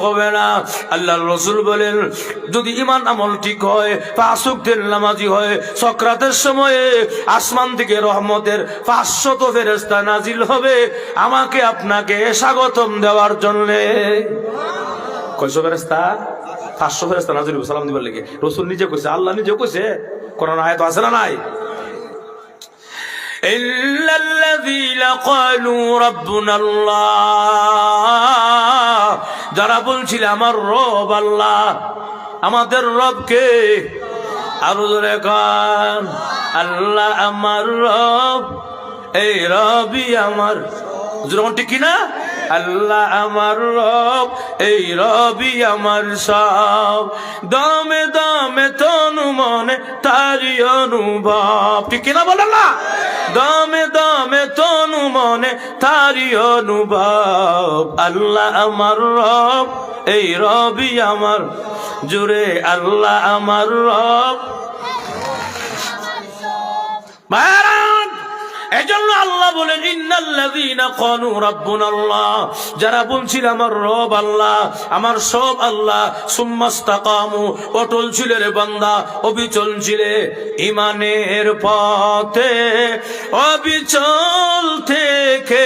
হবে না। আল্লাহর রাসূল বলেন, যদি ঈমান আমল ঠিক হয়, 5 ওয়াক্তের নামাজি হয়, সাকরাতের সময়ে আসমান থেকে রহমতের 500 ফেরেশতা নাজিল হবে আমাকে আপনাকে স্বাগতম দেওয়ার জন্য। কয়শো ফেরেশতা? 500 ফেরেশতা নাজিল হবে সালাম দিবার লাগে। রাসূল নিজে কইছে, আল্লাহ নিজে কইছে, কোরআন আয়াত আছে না নাই? إلا الذين قالوا ربنا الله, যারা বলছিল আমার রব আল্লাহ, আমাদের রবকে। আরো জোরে কান, আল্লাহ আমার রব, এই রবই আমার। যেরকম ঠিক কিনা? আল্লাহ আমার রব, এই রবি আমার সব, দমে দমে তনু মনে তারি অনুভব। ঠিক কিনা বলেন না? দমে দমে তনু মনে তারি অনুভব। আল্লাহ আমার রব, এই রবি আমার। জুড়ে আল্লাহ আমার রব। এজন্য আল্লাহ বলেন, ইন্নাল্লাযীনা ক্বালু রাব্বুনাল্লাহ, যারা বলছিল আমার রব আল্লাহ, আমার সব আল্লাহ, সুম্মাস্তাকামু, অটল ছিল রে বান্দা, অবিচল ছিলে ঈমানের পথে, অবিচল থেকে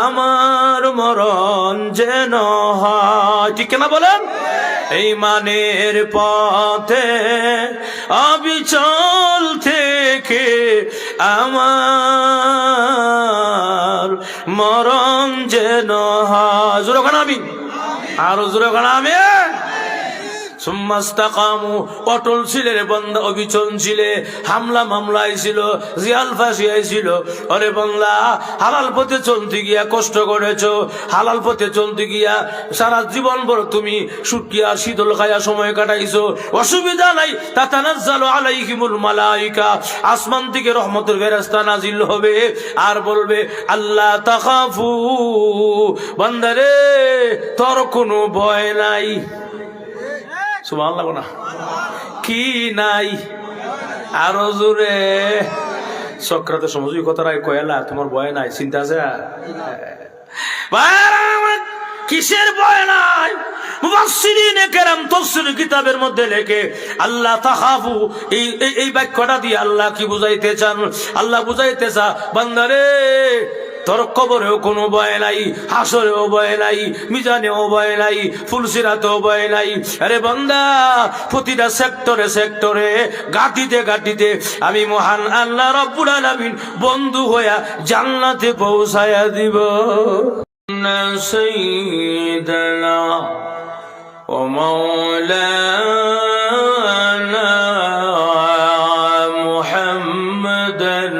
আমার মরণ যেন হয়। ঠিক না বলেন? ঈমানের পথে অবিচল থেকে আমার মরণ যেন হয়। জোরে খান আমি, আরো জোরে খান আমি। সুম্মাস্তাকামু, অটল ছিলে রে বান্দা, অবিচল ছিলে। হামলা মামলা আইছিল, জিয়াল ফাঁসি আইছিল, আরে বাংলা হালাল পথে চলতে গিয়া কষ্ট করেছো, হালাল পথে চলতে গিয়া সারা জীবন ভর তুমি শুকিয়া শীতল খায়া সময় কাটাইছো, অসুবিধা নাই। তাতানাজ্জালু আলাইহিমুল মালাইকা, আসমান থেকে রহমতের ফেরেশতা নাজিল হবে আর বলবে, আল্লাহ তাখাফু, বান্দারে তোর কোনো ভয় নাই। সুবহানাল্লাহ না? কি নাই? আরো জোরে। সক্রাতের সময় কথা রায় কয়লা, তোমার ভয় নাই, চিন্তা আছে? কিসের ভয় নাই? মুফাসসিরিনে কেরাম তাফসীর কিতাবের মধ্যে লেখে, আল্লাহ তাখাফু, এই বাক্যটা দিয়ে আল্লাহ কি বুঝাইতে চান? আল্লাহ বুঝাইতে চা, বান্দারে তোর কবরেও কোনো ভয় নাই, হাসরেও ভয় নাই, মিজানেও ভয় নাই, ফুলসিরাতেও ভয় নাই। আরে বান্দা, প্রতিটা সেক্টরে সেক্টরে, গাটিতে গাটিতে আমি মহান আল্লাহ রাব্বুল আলামিন বন্ধু হইয়া জান্নাতে পৌঁছায়া দিব। সাইয়্যিদানা ওয়া মাওলানা মুহাম্মাদান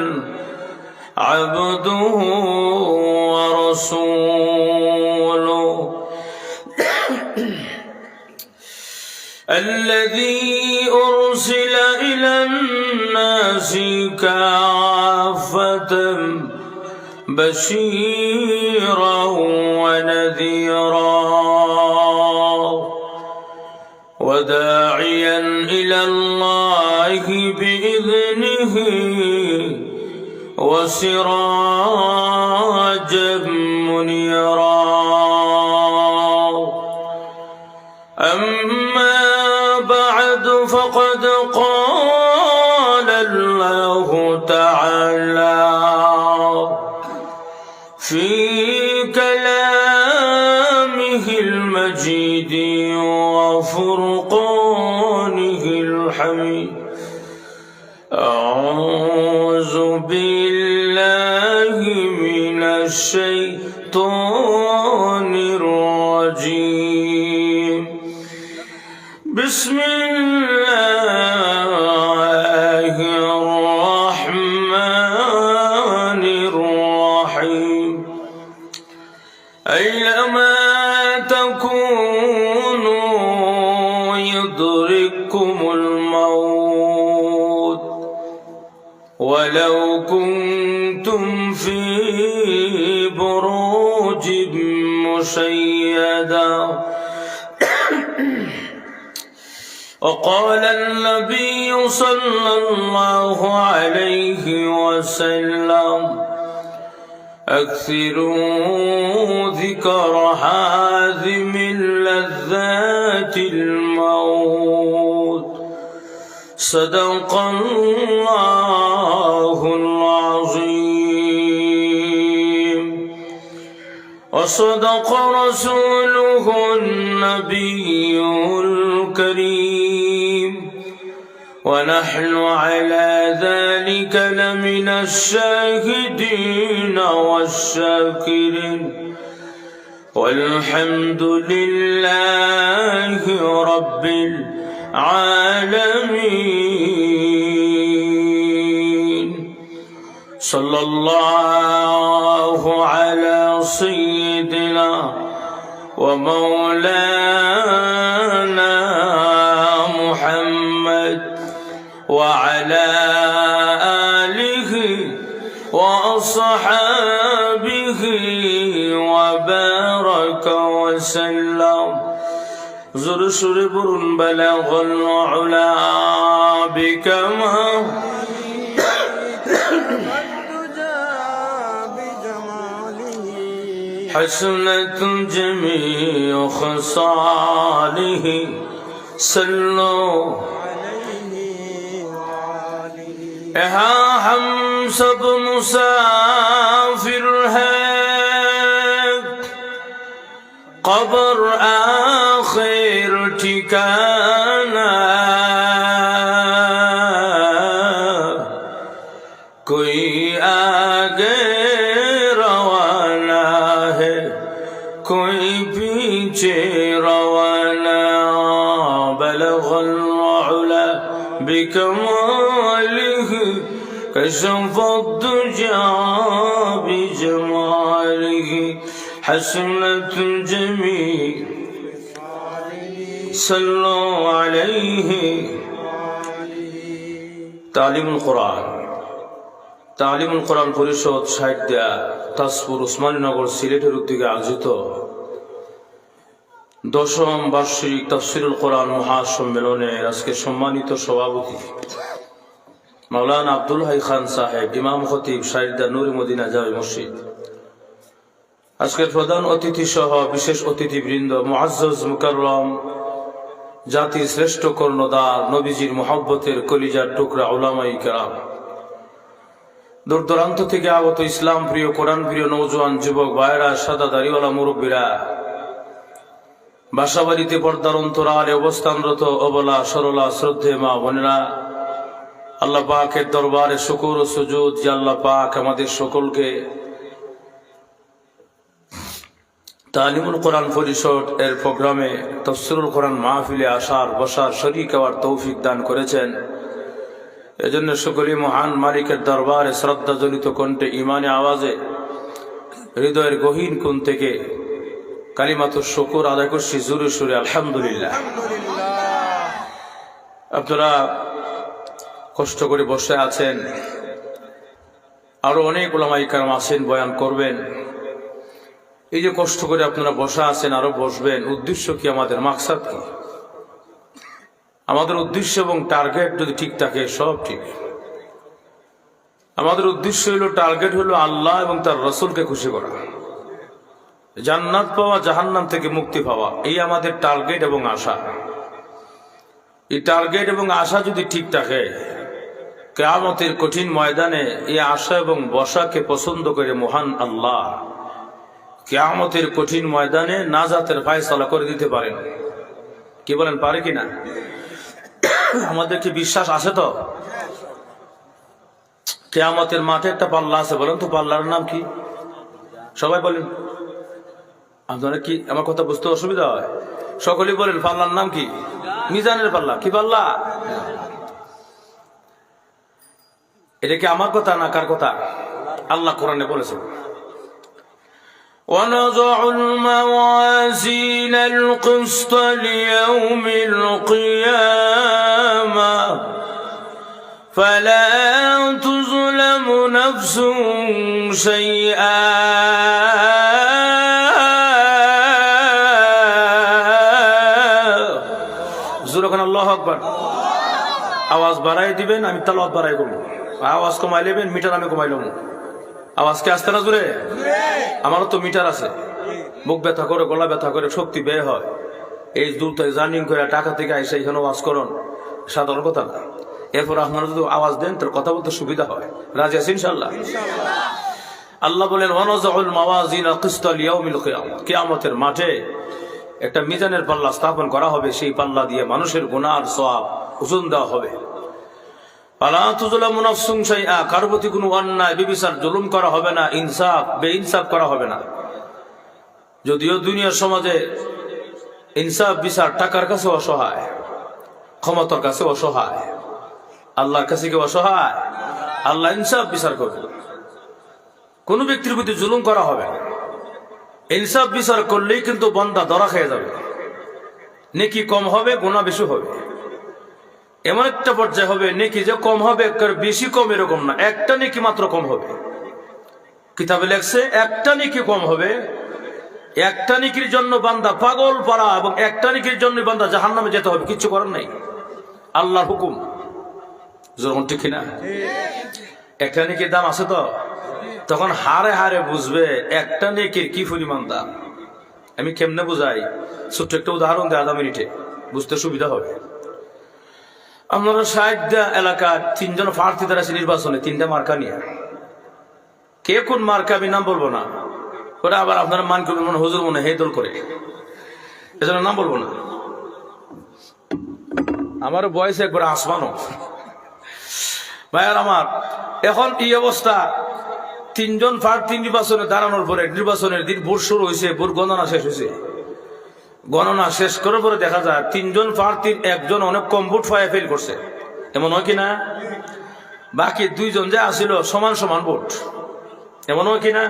عبده ورسوله الذي أرسل إلى الناس كافة بشيرا ونذيرا وداعيا إلى الله بإذنه وسراجا منيرا. أما بعد فقد قال الله تعالى في كلامه المجيد وفرقانه الحميد: أعوذ بالله من الشيطان الرجيم. بسم الله الرحمن الرحيم. أينما تكونوا يدرككم الموت ولو كنتم في بروج مشيدة. وقال النبي صلى الله عليه وسلم: أكثروا ذكر هازم لذات الموت صدق الله العظيم وصدق رسوله النبي الكريم ونحن على ذلك لمن الشاهدين والشاكرين والحمد لله رب العالمين صلى الله على سيدنا ومولانا محمد وعلى آله وأصحابه وبارك وسلم زر سر برن بلغ العلا بكمال حسنة جميع خصاله صلوا हम सब मुसाफिर हैं कब्र आखिर ठिकाना कोई आगे रवाना है कोई पीछे रवाना बलगल उला बिकमालिह كشف الدجى بجماله حسنة الجميع صلوا عليه তালিমুল কোরআন পরিষদ সাহিত্যা তাজপুর উসমানীনগর সিলেটের উদ্যোগে আয়োজিত 10ম বার্ষিক তাফসীরুল কোরআন মহাসম্মেলনের আজকে সম্মানিত সভাপতি মাওলানা আব্দুল হাই খান সাহেব ইমাম খতিব শাহিদা নূর মদিনা জামে মসজিদ, আজকের প্রধান অতিথি সহ বিশেষ অতিথিবৃন্দ, মুআজ্জাজ মুকাররম, জাতির শ্রেষ্ঠ কর্ণধার, নবীজির মুহাব্বতের কলিজার টুকরা উলামায়ে কেরাম, দূর দূরান্ত থেকে আগত ইসলাম প্রিয় কোরআন প্রিয় নওজোয়ান যুবক ভাইরা, সাদা দাড়িওয়ালা মুরব্বীরা, বাসাবাড়িতে পর্দার অন্তরালে অবস্থানরত অবলা সরলা শ্রদ্ধে মা বোনেরা, আল্লাহ পাকের দরবারে শুকর ও সুজুদ যে আল্লাহ পাক আমাদের সকলকে তালিমুল কোরআন পরিষদ এর প্রোগ্রামে তাফসীরুল কোরআন মাহফিলে আসার বসার শরীক হওয়ার তৌফিক দান করেছেন। এজন্য সকলেই মহান মালিকের দরবারে শ্রদ্ধাজনিত কণ্ঠে ইমানে আওয়াজে হৃদয়ের গহীন কোণ থেকে কালিমাতুশ শুকর আদায় করছি জোরে সুরে আলহামদুলিল্লাহ। আপনারা কষ্ট করে বসে আছেন, আরো অনেক উলামায়ে কেরাম আছেন, বয়ান করবেন। এই যে কষ্ট করে আপনারা বসে আছেন, আরো বসবেন, উদ্দেশ্য কি? আমাদের মাকসাদ কি? আমাদের উদ্দেশ্য এবং টার্গেট যদি ঠিক থাকে সব ঠিক। আমাদের উদ্দেশ্য হলো, টার্গেট হলো আল্লাহ এবং তার রাসূলকে খুশি করা, জান্নাত পাওয়া, জাহান্নাম থেকে মুক্তি পাওয়া, এই আমাদের টার্গেট এবং আশা। এই টার্গেট এবং আশা যদি ঠিক থাকে, কিয়ামতের কঠিন ময়দানে এই আশা এবং বসাকে পছন্দ করে মহান আল্লাহ কিয়ামতের কঠিন ময়দানে নাজাতের ফায়সালা করে দিতে পারেন। কি বলেন, পারে কিনা? আমাদের কি বিশ্বাস আছে? তো কিয়ামতের মাঠে একটা পাল্লা আছে, বলেন তো পাল্লার নাম কি? সবাই বলেন। আপনারা কি আমার কথা বুঝতে অসুবিধা হয়? সকলেই বলেন, পাল্লার নাম কি? মিজানের পাল্লা। কি পাল্লা? এটা কি আমার কথা না কার কথা? আল্লাহ কোরআনে বলেছেন, ونضع الموازين القسط ليوم القيامة فلا تظلم نفس شيئا জোরে আল্লাহু আকবার। আওয়াজ বাড়াই দিবেন, আমি তেলাওয়াত বাড়াই করব। আওয়াজ কমাই নেবেন, মিটার আমি কমাই নেব। আওয়াজ কি আসতে না জোরে? আমারও তো মিটার আছে, মুখ ব্যথা করে, গলা ব্যথা করে, শক্তি ব্যয় হয়। এই দূর জার্নিং করে টাকা থেকে আইসা এখানে ওয়াজ করুন, সাধারণ কথা না। এরপর আপনারা যদি আওয়াজ দেন তার কথা বলতে সুবিধা হয়। রাজি আছি ইনশাআল্লাহ? আল্লাহ বলেন ওয়ানাযাউল মাওয়াজিনা কিসতা লিয়াউমিল কিয়ামah, কিয়ামতের মাঠে একটা মিজানের পাল্লা স্থাপন করা হবে। সেই পাল্লা দিয়ে মানুষের গুনাহ আর সওয়াব ওজন দেওয়া হবে। ফালা তুযলামু নাফসুন শাইআ, কারো প্রতি কোনো অন্যায় বিবিচার জুলুম করা হবে না, ইনসাফ বেইনসাফ করা হবে না। যদিও দুনিয়ার সমাজে ইনসাফ বিচার টাকার কাছে অসহায়, ক্ষমতার কাছে অসহায়, আল্লাহর কাছে কি অসহায়? আল্লাহ ইনসাফ বিচার করবে, কোন ব্যক্তির প্রতি জুলুম করা হবে না। ইনসাফ বিচার করলেই কিন্তু বান্দা ধরা খেয়ে যাবে, নেকি কম হবে, গুনাহ বেশি হবে। এমন একটা পর্যায়ে হবে নেকি যে কম হবে, বেশি কম এরকম না, একটা নেকি মাত্র কম হবে। কিতাবে লেখছে একটা নেকি কম হবে, একটা নেকির জন্য বান্দা পাগল পারা, এবং একটা নেকির জন্য বান্দা জাহান্নামে যেতে হবে, কিচ্ছু করার নাই, আল্লাহর হুকুম। যেমন ঠিক না, একটা নেকির দাম আছে তো, তখন হারে হারে বুঝবে একটা নেকির কি পরিমাণ দাম। আমি কেমনে বুঝাই, ছোট্ট একটা উদাহরণ দেয়, 1 মিনিটে বুঝতে সুবিধা হবে। আপনারা 60টা এলাকার 3 জন প্রার্থী দ্বারা নির্বাচনে 3টা মার্কা নিয়ে, কে কোন মার্কা আমি নাম বলবো না, ওরা আবার আপনারা মান করবেন মনে হুজুর মনে হে দল করে, এজন্য নাম বলবো না। আমার বয়স একবার আসমানো ভাইয়ার আমার। এখন এই অবস্থা, 3 জন প্রার্থী নির্বাচনে দাঁড়ানোর পরে নির্বাচনের দিন ভোট শুরু হয়েছে, ভোট গণনা শেষ হয়েছে। গণনা শেষ করার পরে দেখা যায় 3 জন প্রার্থীর একজন অনেক কম ভোট পায় ফেল করছে, এমন হয় কিনা? বাকি 2 জন যে আসিল সমান সমান ভোট, এমন হয় কিনা?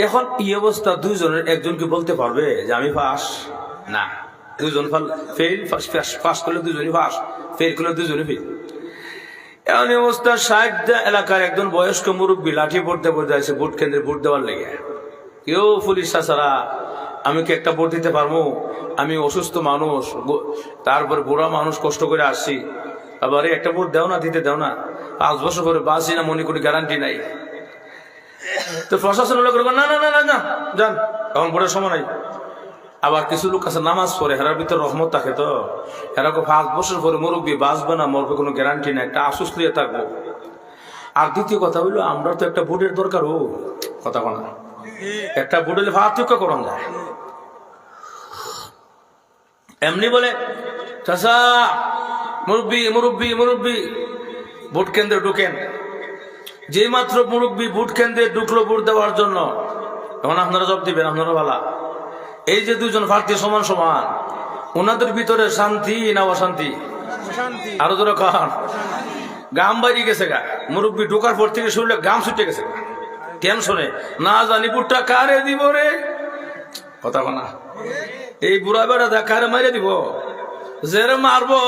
এখন এই অবস্থা 2 জনের একজন কি বলতে পারবে যে আমি পাস? না, 2 জন ফেল, পাস করলে 2 জনই পাস, ফেল করলে 2 জনই ফেল। এমন অবস্থা 60টা এলাকার একজন বয়স্ক মুরব্বী লাঠি পড়তে পড়তে আছে ভোট কেন্দ্রে ভোট দেওয়ার লেগে। কেউ পুলিশ ছাড়া আমি কি একটা ভোট দিতে পারবো? আমি অসুস্থ মানুষ, তারপরে বুড়া মানুষ, কষ্ট করে আসছি, আবার একটা ভোট দেও না, দিতে দেও না, 5 বছর পরে বাঁচি না মনে করি গ্যারান্টি নাই। তো প্রশাসনের লোক না না না না না যান, এখন ভোটের সময় নাই। আবার কিছু লোক আছে নামাজ পড়ে, হেরার ভিতরে রহমত থাকে, তো এরকম 5 বছর পরে মুরব্বী বাঁচবে না মরবে কোনো গ্যারান্টি নাই, একটা আফসোস নিয়ে থাকবো। আর দ্বিতীয় কথা হইলো আমরা তো একটা ভোটের দরকার, ও কথা বলা, একটা ভোট হলে পার্থক্য করণ যায়। এমনি বলে চাচা মুরব্বী মুরব্বী মুরব্বী ভোট কেন্দ্রে ঢুকেন। যে মাত্র মুরব্বী ভোট কেন্দ্রে ঢুকলো ভোট দেওয়ার জন্য, তখন আপনারা জবাব দিবেন, আপনারা বলা এই যে 2 জন প্রার্থী সমান সমান, ওনাদের ভিতরে শান্তি না অশান্তি? আরো ধরো কখন গাম বাড়ি গেছে গা, মুরব্বী ঢোকার পর থেকে শুনলে গাম ছুটে গেছে টেনশনে, না জানি ভোটটা কারে দিব রে, কথা বলা। এই বুড়া বেড়া দা কারে মারিয়ে দিব, জেরে মারবো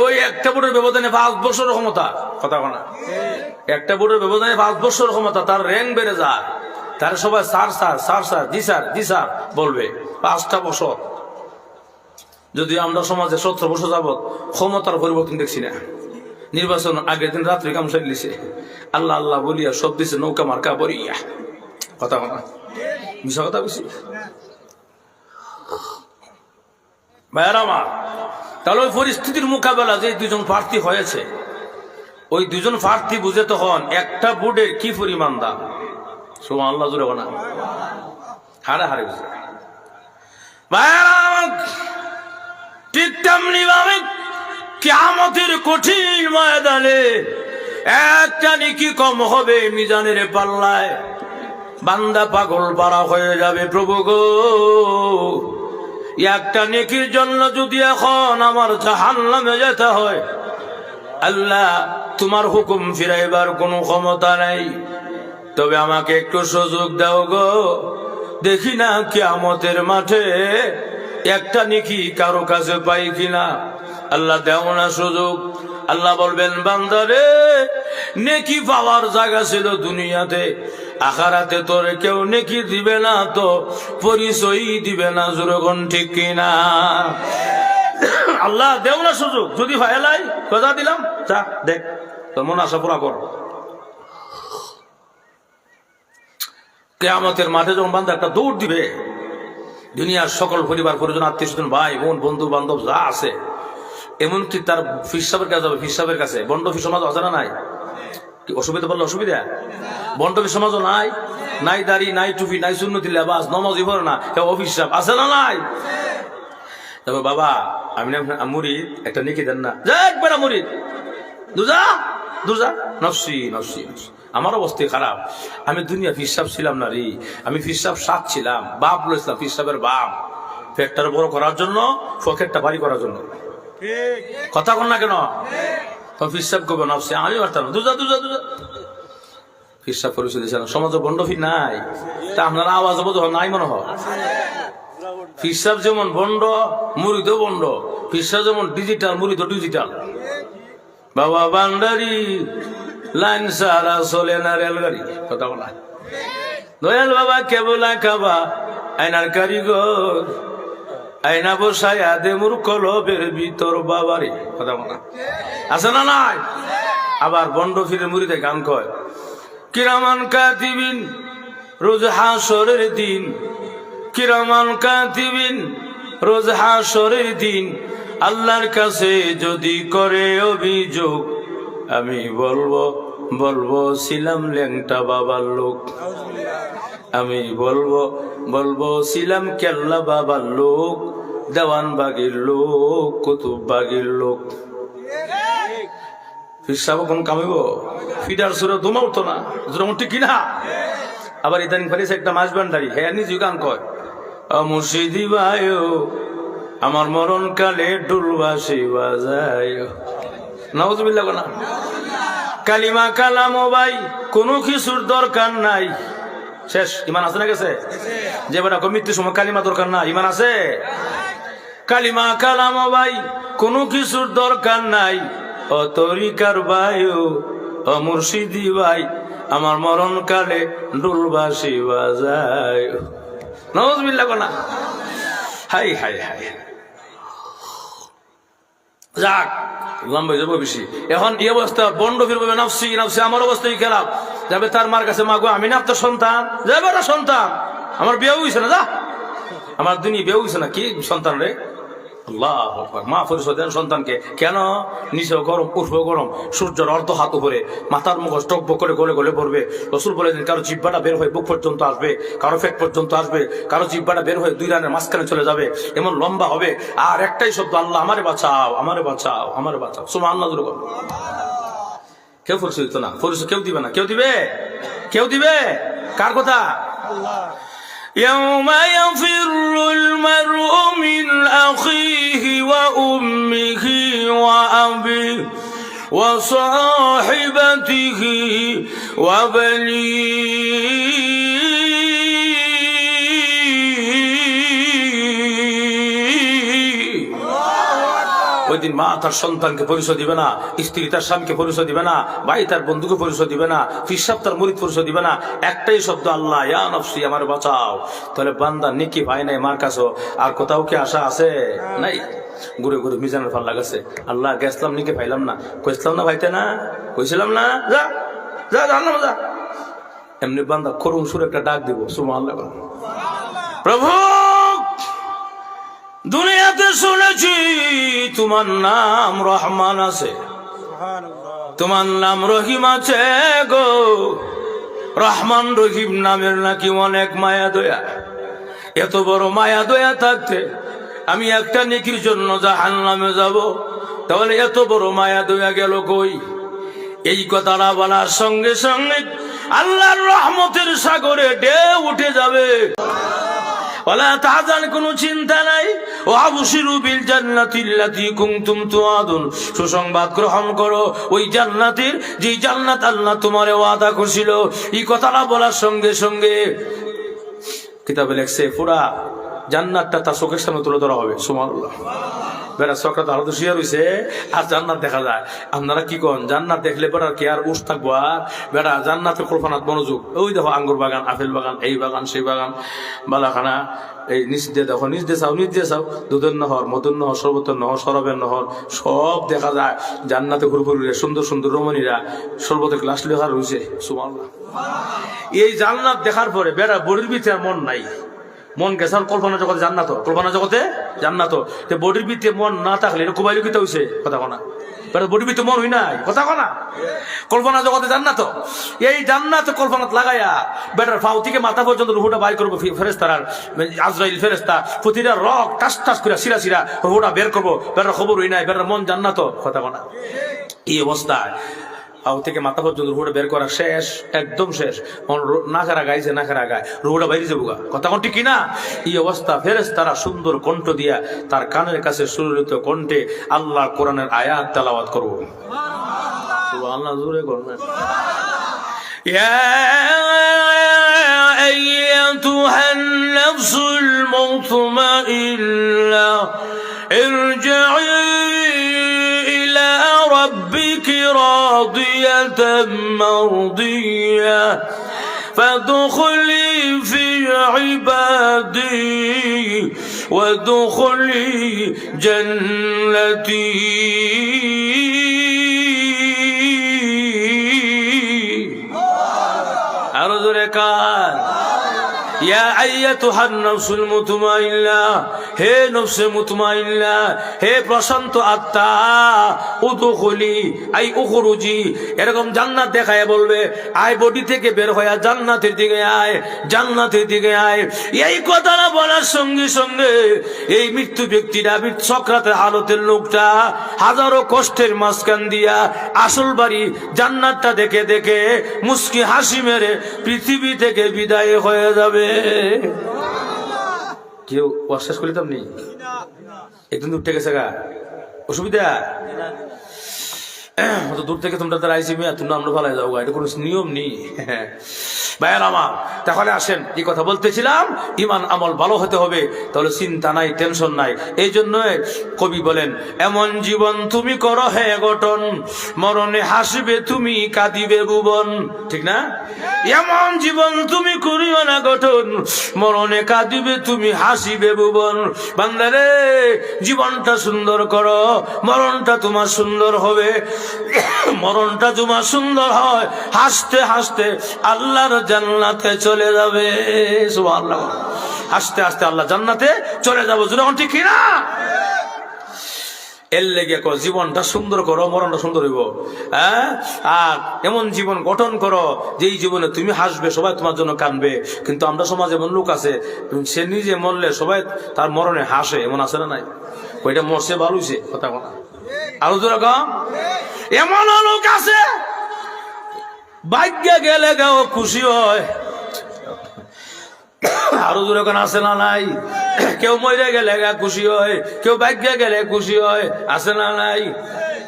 ওই একটা ভোটের ব্যবধানে 5 বছর ক্ষমতা, কথা বলা। একটা ভোটের ব্যবধানে 5 বছর ক্ষমতা, তার র্যাঙ্ক বেড়ে যায়, তার সবাই স্যার স্যার স্যার স্যার জি স্যার জি স্যার বলবে 5টা বছর। যদি আমরা সমাজে 17 বছর যাবৎ ক্ষমতার পরিবর্তন দেখছি না, নির্বাচন আগের দিন রাত্রে কাম সারিয়েছে, আল্লাহ আল্লাহ বলিয়া সব দিছে নৌকা মার্কা বলিয়া, কথা বলা মিশা কথা বেশি ভাইয়ার আমার। তাহলে ওই পরিস্থিতির মোকাবেলা যে 2 জন প্রার্থী হয়েছে, ওই 2 জন প্রার্থী বুঝে তখন একটা ভোটের কি পরিমাণ দাম, সুবহানাল্লাহ জোরে বলা, হারে হারে বুঝে। ঠিক তেমনি ভাবে কিয়ামতের কঠিন ময়দানে একটা নেকি কম হবে মিজানের পাল্লায়, বান্দা পাগল পারা হয়ে যাবে। প্রভু গো, একটা নেকির জন্য যদি এখন আমার জাহান্নামে যেতে হয়, আল্লাহ তোমার হুকুম ফিরাইবার কোনো ক্ষমতা নাই, তবে আমাকে একটু সুযোগ দাও গো, দেখি না কিয়ামতের মাঠে একটা নেকি কারো কাছে পাই কিনা। আল্লাহ দেও না সুযোগ। আল্লাহ বলবেন বান্দারে, নেকি পাওয়ার জায়গা ছিল দুনিয়াতে, আখিরাতে তোরে কেউ নেকি দিবে না, তো পরিচয়ই দিবে না, জোরগণ ঠিক কিনা? আল্লাহ দেও না সুযোগ, যদি ফাইলাই কথা দিলাম, যা দেখ তোর মন আশা পুরা কর। কিয়ামতের মাঠে যখন বান্দা একটা দৌড় দিবে, দুনিয়ার সকল পরিবার পরিজন আত্মীয় স্বজন ভাই বোন বন্ধু বান্ধব যা আছে, এমনকি তার ফির সাহেবের কাছে যাবে, ফির সাহেবের কাছে। বন্ড ফির সমাজ আছে না নাই? কি অসুবিধা বললে অসুবিধা? বন্ড ফির সমাজও নাই, নাই দাড়ি নাই টুপি নাই সুন্নতি লেবাস নমাজই পড়ে না, অফিস সাহেব আছে না নাই? তবে বাবা আমি না মুরিদ, একটা নেকি দেন না, একবার মুরিদ দুজা দুজা নফসি নফসি নফসি। আমার অবস্থা খারাপ, আমি দুনিয়া ফিরসাব ছিলাম না রে, আমি ফিরসাব সাত ছিলাম, বাপ লইছিলাম ফিরসাবের বাপ, ফ্যাক্টরি বড় করার জন্য, ফকেটটা বাড়ি করার জন্য। কথা কন না কেন? ফিরসাব করবো নফসি, আমি পারতাম না, দুজা দুজা দুজা। ফিরসাব পরিচয় দিয়েছিলাম, সমাজে বন্ড ফির নাই, তা আপনার আওয়াজ বোধ নাই মনে হয়। ফিরসাব যেমন বন্ড, মুরিদও বন্ড। ফিরসাব যেমন ডিজিটাল, মুরিদও ডিজিটাল। বাবা বান্দারি লাইন সারা চলে না রেলগাড়ি। কথা বলা দয়াল বাবা কেবলা খাবা আয়নার কারিগর, আয়না বসায় আদে মুর কলবের ভিতর বাবারে। কথা বলা আছে না নাই? আবার বন্ড ফিরে মুরিদে গান কয়, কিরামান কাতিবিন রোজ হাসরের দিন, কিরামান কাতিবিন রোজ হাসরের দিন, আল্লাহর কাছে যদি করে অভিযোগ, আমি বলবো বলবো ছিলাম ল্যাংটা বাবার লোক, আমি বলবো বলবো ছিলাম কেল্লা বাবার লোক, দেওয়ান বাগির লোক, কুতুব বাগির লোক। ফিরসাব কোন কামিব? ফিডার সুরে দুমা উঠতো না, ঠিক কিনা? আবার ইদানিং ফারিস একটা মাছ বান্ডারি, হ্যাঁ নিজে গান কয়, মুর্শিদি ভাই আমার মরণ কালে ডুলবাসি বাজায়। নাউজুবিল্লাহ না? কালিমা কালাম ভাই কোনো কিছুর দরকার নাই, শেষ। ইমান আছে না গেছে? যে বেটা মৃত্যুর সময় কালিমা দরকার না, ইমান আছে? কালিমা কালাম ভাই কোনো কিছুর দরকার নাই, ও তরিকার ভাই ও মুর্শিদি ভাই আমার মরণ কালে ডুলবাসি বাজায়। নাউজুবিল্লাহ না? High high high. যাক লম্বা যাবো বেশি। এখন এই অবস্থা বন্ড ফিরবে নাফসি নাফসি, আমার অবস্থাই খারাপ। যাবে তার মার কাছে, মা গো আমি না আপনার সন্তান, যাবে না সন্তান, আমার বিয়ে হয়েছে না, যা আমার দুনিয়া বিয়ে হয়েছে না, কি সন্তান রে? আল্লাহ মা পরিচয় দেন সন্তানকে। কেন? নিচে গরম উঠবে গরম, সূর্যের অর্ধ হাত উপরে, মাথার মুখ টকবক করে গলে গলে পড়বে। রসুল বলেছেন কারো জিব্বাটা বের হয়ে বুক পর্যন্ত আসবে, কারো পেট পর্যন্ত আসবে, কারো জিব্বাটা বের হয়ে দুই রানের মাঝখানে চলে যাবে, এমন লম্বা হবে। আর একটাই শব্দ, আল্লাহ আমারে বাঁচাও আমারে বাঁচাও আমারে বাঁচাও। সুবহানাল্লাহ। কেউ পরিচয় দিত না, পরিচয় কেউ দিবে না। কেউ দিবে? কেউ দিবে? কার কথা? يوم يفر المرء من أخيه وأمه وأبيه وصاحبته وبنيه ওই দিন মা তার সন্তানকে পরিচয় দিবে না, স্ত্রী তার স্বামীকে পরিচয় দিবে না, ভাই তার বন্ধুকে পরিচয় দিবে না, ফিরসাব তার মুরিদ পরিচয় দিবে না। একটাই শব্দ, আল্লাহ ইয়া নফসি আমার বাঁচাও। তাহলে বান্দা নেকি ভাই নাই মার কাছে, আর কোথাও কি আশা আছে? নাই। ঘুরে ঘুরে মিজানের ফাল্লা গেছে, আল্লাহ গেছিলাম নেকি পাইলাম না, কইছিলাম না ভাইতে না, কইছিলাম না, যা যা জানলাম যা। এমনি বান্দা করুণ সুরে একটা ডাক দিব, সুবহানাল্লাহ। প্রভু দুনিয়াতে শুনেছি তোমার নাম রহমান আছে, তোমার নাম রহিম আছে গো। রহমান রহিম নামের নাকি অনেক মায়া দয়া। এত বড় মায়া দয়া থাকতে আমি একটা নেকির জন্য জাহান্নামে যাব, তাহলে এত বড় মায়া দয়া গেল কই? এই কথাটা বলার সঙ্গে সঙ্গে আল্লাহর রহমতের সাগরে ঢেউ উঠে যাবে। ওয়ালা তাহজান, কোনো চিন্তা নাই। ও আবশিরু বিল জান্নাতিল্লাতী কুনতুম তুআদুন, সুসংবাদ গ্রহণ করো ওই জান্নাতের, যে জান্নাত আল্লাহ তোমারে ওয়াদা করেছিল। এই কথাটা বলার সঙ্গে সঙ্গে কিতাবে লেখছে পুরা জান্নাতটা তার চোখের সামনে তুলে ধরা হবে। সুবহানাল্লাহ। বেটা সকাল আলো তো শুয়ে রয়েছে আর জান্নাত দেখা যায়। আপনারা কি কন জান্নাত দেখলে বেটার কি আর উঠ থাকবো? আর বেটা জান্নাতের কল্পনাত মনোযোগ। ওই দেখো আঙ্গুর বাগান, আপেল বাগান, এই বাগান সেই বাগান, বালাখানা, এই নিচ দিয়ে দেখো, নিচ দিয়ে চাও দুধের নহর, মধুর নহর, শরবতের নহর, শরাবের নহর সব দেখা যায়। জান্নাতে ঘুরঘুরে সুন্দর সুন্দর রমণীরা শরবতের গ্লাস লেখা রয়েছে। সুবহানাল্লাহ। এই জান্নাত দেখার পরে বেটা বডির ভিতরে আর মন নাই, মন গেছে কল্পনা জগতে জান্নাত, কল্পনা জগতে জান্নাত। বডির ভিতরে মন না থাকলে এটা কুবাইল কিতা হইছে কথা কনা, বডির ভিতরে মন হই নাই কথা কনা, কল্পনা জগতে জান্নাত। এই জান্নাত কল্পনাত লাগাইয়া বেটার ফাউ থেকে মাথা পর্যন্ত রুহুটা বাইর করবো ফেরেস্তার, আজরাইল ফেরেস্তা প্রতিটা রক টাস টাস করে সিরা সিরা রুহুটা বের করবো। বেটার খবর হই নাই, বেটার মন জান্নাত কথা কনা। এই অবস্থায় ফাউ থেকে মাথা পর্যন্ত রুহুটা বের করা শেষ, একদম শেষ। নাকেরা গাইছে, নাকেরা গায় রুহুটা বাইরে যাবো কথা কোনটি কিনা। এই অবস্থা ফেরেশতারা সুন্দর কণ্ঠ দিয়া তার কানের কাছে সুললিত কণ্ঠে আল্লাহ কোরআনের আয়াত তেলাওয়াত করবো। সুবহানাল্লাহ, জোরে করবেন। ইয়া আইয়াতুহান নাফসুল মুতমাইন্নাহ ইরজিই ইলা রাব্বিকি রাদিয়াতাম মারদিয়া فادخلي في عبادي وادخلي جنتي أرجو لك ইয়া আইয়াতুহান নাফসুল মুতমাইন্নাহ, হে নফসে মুতমাইন্নাহ, হে প্রশান্ত আত্মা, উদখুলি আই উখরুজি, এরকম জান্নাত দেখায় বলবে আয় বডি থেকে বের হয়ে জান্নাতের দিকে আয়, জান্নাতের দিকে আয়। এই কথাটা বলার সঙ্গে সঙ্গে এই মৃত্যু ব্যক্তিটা, সক্রাতের হালতের লোকটা হাজারো কষ্টের মাঝখান দিয়া আসল বাড়ি জান্নাতটা দেখে দেখে মুস্কি হাসি মেরে পৃথিবী থেকে বিদায় হয়ে যাবে। কেউ অশ্বাস করিতাম নি একদিন দূর থেকে গা অসুবিধা দূর থেকে তোমরা তারা আইসি মিয়া তোমরা আমরা ভালো যাও, এটা কোনো নিয়ম নেই ভাইয়ার আমার। তাহলে আসেন, এই কথা বলতেছিলাম ইমান আমল ভালো হতে হবে, তাহলে চিন্তা নাই, টেনশন নাই। এই জন্য কবি বলেন এমন জীবন তুমি করো হে গঠন, মরণে হাসবে তুমি কাঁদিবে ভুবন। ঠিক না? এমন জীবন তুমি করিও না গঠন, মরণে কাঁদিবে তুমি হাসিবে ভুবন। বান্দারে জীবনটা সুন্দর করো, মরণটা তোমার সুন্দর হবে। মরণটা তোমার সুন্দর হয়, হাসতে হাসতে আল্লাহর জান্নাতে চলে যাবে। সুবহানাল্লাহ, হাসতে হাসতে আল্লাহ জান্নাতে চলে যাবো। যখন ঠিক কিনা এর লেগে জীবনটা সুন্দর করো, মরণটা সুন্দর হইব। হ্যাঁ, আর এমন জীবন গঠন করো যেই জীবনে তুমি হাসবে, সবাই তোমার জন্য কাঁদবে। কিন্তু আমরা সমাজে এমন লোক আছে, সে নিজে মরলে সবাই তার মরণে হাসে, এমন আছে না নাই? ওইটা মরছে ভালো হইছে কথা কথা আরো যেরকম এমন লোক আছে ভাগ্যে গেলে গাও খুশি হয়, আরো যেরকম আছে না নাই? কেউ মরে গেলে খুশি হয়, কেউ ভাগ্যে গেলে খুশি হয়, আছে না নাই?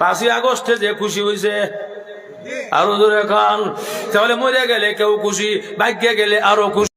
5ই আগস্টে যে খুশি হয়েছে আরো যেরকম, তাহলে মরে গেলে কেউ খুশি, ভাগ্যে গেলে আরো খুশি।